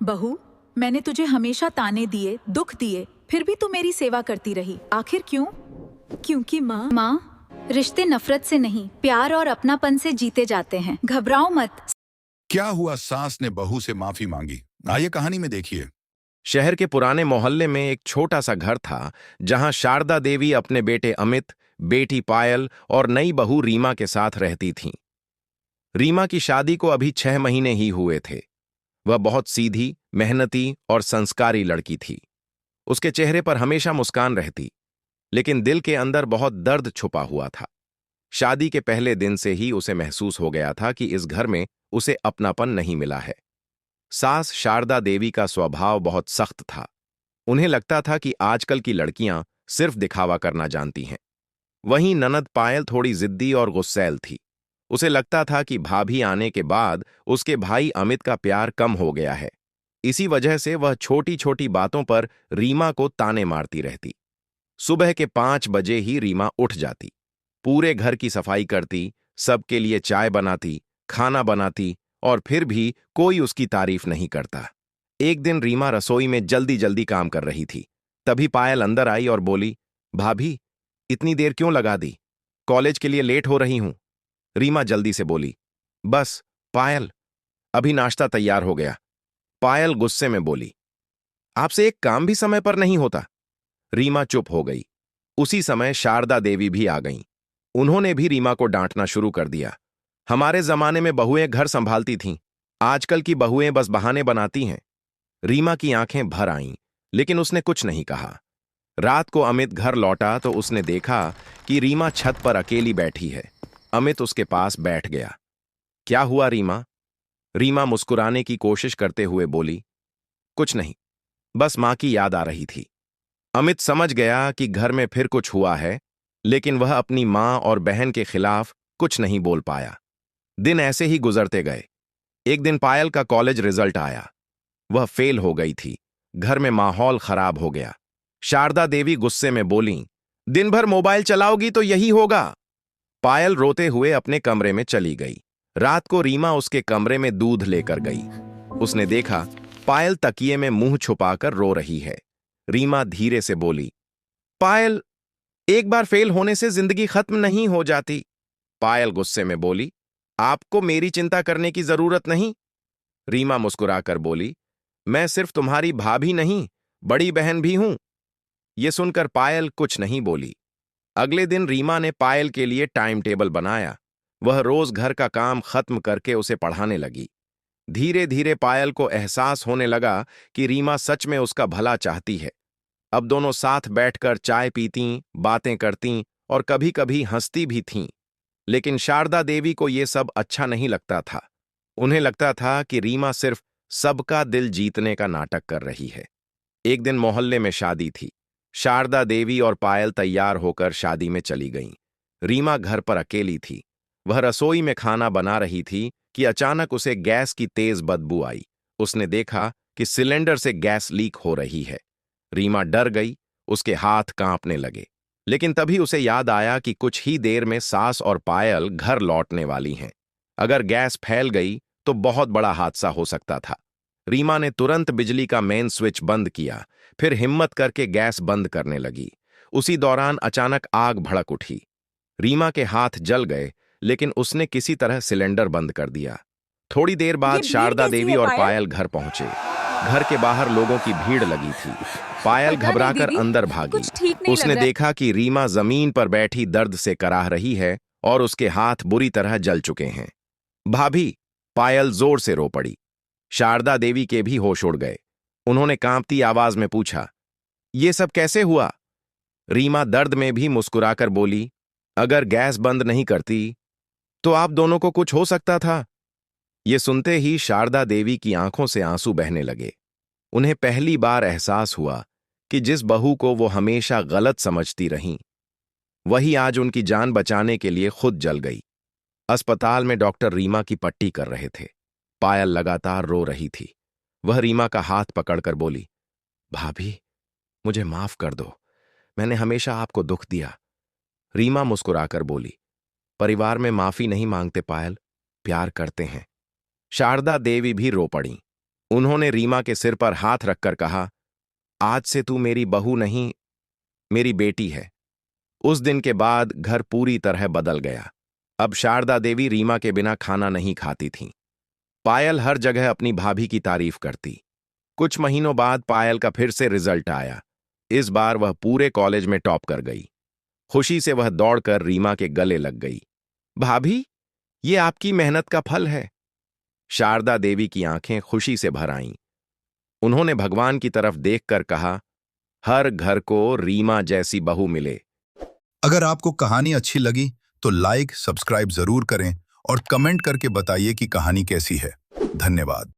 बहू, मैंने तुझे हमेशा ताने दिए, दुख दिए, फिर भी तू मेरी सेवा करती रही। आखिर क्यों? क्योंकि माँ, रिश्ते नफरत से नहीं, प्यार और अपनापन से जीते जाते हैं। घबराओ मत। क्या हुआ? सास ने बहू से माफी मांगी। आइए कहानी में देखिए। शहर के पुराने मोहल्ले में एक छोटा सा घर था जहां शारदा देवी अपने बेटे अमित, बेटी पायल और नई बहू रीमा के साथ रहती थीं। रीमा की शादी को अभी 6 महीने ही हुए थे। वह बहुत सीधी, मेहनती और संस्कारी लड़की थी। उसके चेहरे पर हमेशा मुस्कान रहती, लेकिन दिल के अंदर बहुत दर्द छुपा हुआ था। शादी के पहले दिन से ही उसे महसूस हो गया था कि इस घर में उसे अपनापन नहीं मिला है। सास शारदा देवी का स्वभाव बहुत सख्त था। उन्हें लगता था कि आजकल की लड़कियां सिर्फ दिखावा करना जानती हैं। वहीं ननद पायल थोड़ी जिद्दी और गुस्सैल थी। उसे लगता था कि भाभी आने के बाद उसके भाई अमित का प्यार कम हो गया है। इसी वजह से वह छोटी छोटी बातों पर रीमा को ताने मारती रहती। सुबह के 5 बजे ही रीमा उठ जाती, पूरे घर की सफाई करती, सबके लिए चाय बनाती, खाना बनाती, और फिर भी कोई उसकी तारीफ नहीं करता। एक दिन रीमा रसोई में जल्दी जल्दी काम कर रही थी। तभी पायल अंदर आई और बोली, भाभी, इतनी देर क्यों लगा दी? कॉलेज के लिए लेट हो रही हूं। रीमा जल्दी से बोली, बस पायल, अभी नाश्ता तैयार हो गया। पायल गुस्से में बोली, आपसे एक काम भी समय पर नहीं होता। रीमा चुप हो गई। उसी समय शारदा देवी भी आ गईं। उन्होंने भी रीमा को डांटना शुरू कर दिया। हमारे जमाने में बहुएं घर संभालती थीं, आजकल की बहुएं बस बहाने बनाती हैं। रीमा की आंखें भर आईं, लेकिन उसने कुछ नहीं कहा। रात को अमित घर लौटा तो उसने देखा कि रीमा छत पर अकेली बैठी है। अमित उसके पास बैठ गया। क्या हुआ रीमा? रीमा मुस्कुराने की कोशिश करते हुए बोली, कुछ नहीं, बस मां की याद आ रही थी। अमित समझ गया कि घर में फिर कुछ हुआ है, लेकिन वह अपनी मां और बहन के खिलाफ कुछ नहीं बोल पाया। दिन ऐसे ही गुजरते गए। एक दिन पायल का कॉलेज रिजल्ट आया। वह फेल हो गई थी। घर में माहौल खराब हो गया। शारदा देवी गुस्से में बोलीं, दिन भर मोबाइल चलाओगी तो यही होगा। पायल रोते हुए अपने कमरे में चली गई। रात को रीमा उसके कमरे में दूध लेकर गई। उसने देखा पायल तकिए में मुंह छुपाकर रो रही है। रीमा धीरे से बोली, पायल, एक बार फेल होने से जिंदगी खत्म नहीं हो जाती। पायल गुस्से में बोली, आपको मेरी चिंता करने की जरूरत नहीं। रीमा मुस्कुराकर बोली, मैं सिर्फ तुम्हारी भाभी नहीं, बड़ी बहन भी हूं। यह सुनकर पायल कुछ नहीं बोली। अगले दिन रीमा ने पायल के लिए टाइम टेबल बनाया। वह रोज घर का काम खत्म करके उसे पढ़ाने लगी। धीरे धीरे पायल को एहसास होने लगा कि रीमा सच में उसका भला चाहती है। अब दोनों साथ बैठकर चाय पीतीं, बातें करतीं और कभी कभी हंसती भी थीं। लेकिन शारदा देवी को यह सब अच्छा नहीं लगता था। उन्हें लगता था कि रीमा सिर्फ सबका दिल जीतने का नाटक कर रही है। एक दिन मोहल्ले में शादी थी। शारदा देवी और पायल तैयार होकर शादी में चली गईं। रीमा घर पर अकेली थी। वह रसोई में खाना बना रही थी कि अचानक उसे गैस की तेज बदबू आई। उसने देखा कि सिलेंडर से गैस लीक हो रही है। रीमा डर गई, उसके हाथ कांपने लगे। लेकिन तभी उसे याद आया कि कुछ ही देर में सास और पायल घर लौटने वाली हैं। अगर गैस फैल गई तो बहुत बड़ा हादसा हो सकता था। रीमा ने तुरंत बिजली का मेन स्विच बंद किया, फिर हिम्मत करके गैस बंद करने लगी। उसी दौरान अचानक आग भड़क उठी। रीमा के हाथ जल गए, लेकिन उसने किसी तरह सिलेंडर बंद कर दिया। थोड़ी देर बाद शारदा देवी और पायल घर पहुंचे। घर के बाहर लोगों की भीड़ लगी थी। पायल घबराकर अंदर भागी। उसने देखा कि रीमा जमीन पर बैठी दर्द से कराह रही है और उसके हाथ बुरी तरह जल चुके हैं। भाभी, पायल जोर से रो पड़ी। शारदा देवी के भी होश उड़ गए। उन्होंने कांपती आवाज में पूछा, ये सब कैसे हुआ? रीमा दर्द में भी मुस्कुराकर बोली, अगर गैस बंद नहीं करती तो आप दोनों को कुछ हो सकता था। ये सुनते ही शारदा देवी की आंखों से आंसू बहने लगे। उन्हें पहली बार एहसास हुआ कि जिस बहू को वो हमेशा गलत समझती रहीं, वही आज उनकी जान बचाने के लिए खुद जल गई। अस्पताल में डॉक्टर रीमा की पट्टी कर रहे थे। पायल लगातार रो रही थी। वह रीमा का हाथ पकड़कर बोली, भाभी, मुझे माफ कर दो, मैंने हमेशा आपको दुख दिया। रीमा मुस्कुराकर बोली, परिवार में माफी नहीं मांगते पायल, प्यार करते हैं। शारदा देवी भी रो पड़ी। उन्होंने रीमा के सिर पर हाथ रखकर कहा, आज से तू मेरी बहू नहीं, मेरी बेटी है। उस दिन के बाद घर पूरी तरह बदल गया। अब शारदा देवी रीमा के बिना खाना नहीं खाती थीं। पायल हर जगह अपनी भाभी की तारीफ करती। कुछ महीनों बाद पायल का फिर से रिजल्ट आया। इस बार वह पूरे कॉलेज में टॉप कर गई। खुशी से वह दौड़कर रीमा के गले लग गई। भाभी, ये आपकी मेहनत का फल है। शारदा देवी की आंखें खुशी से भर आईं। उन्होंने भगवान की तरफ देखकर कहा, हर घर को रीमा जैसी बहू मिले। अगर आपको कहानी अच्छी लगी तो लाइक, सब्सक्राइब जरूर करें और कमेंट करके बताइए कि कहानी कैसी है। धन्यवाद।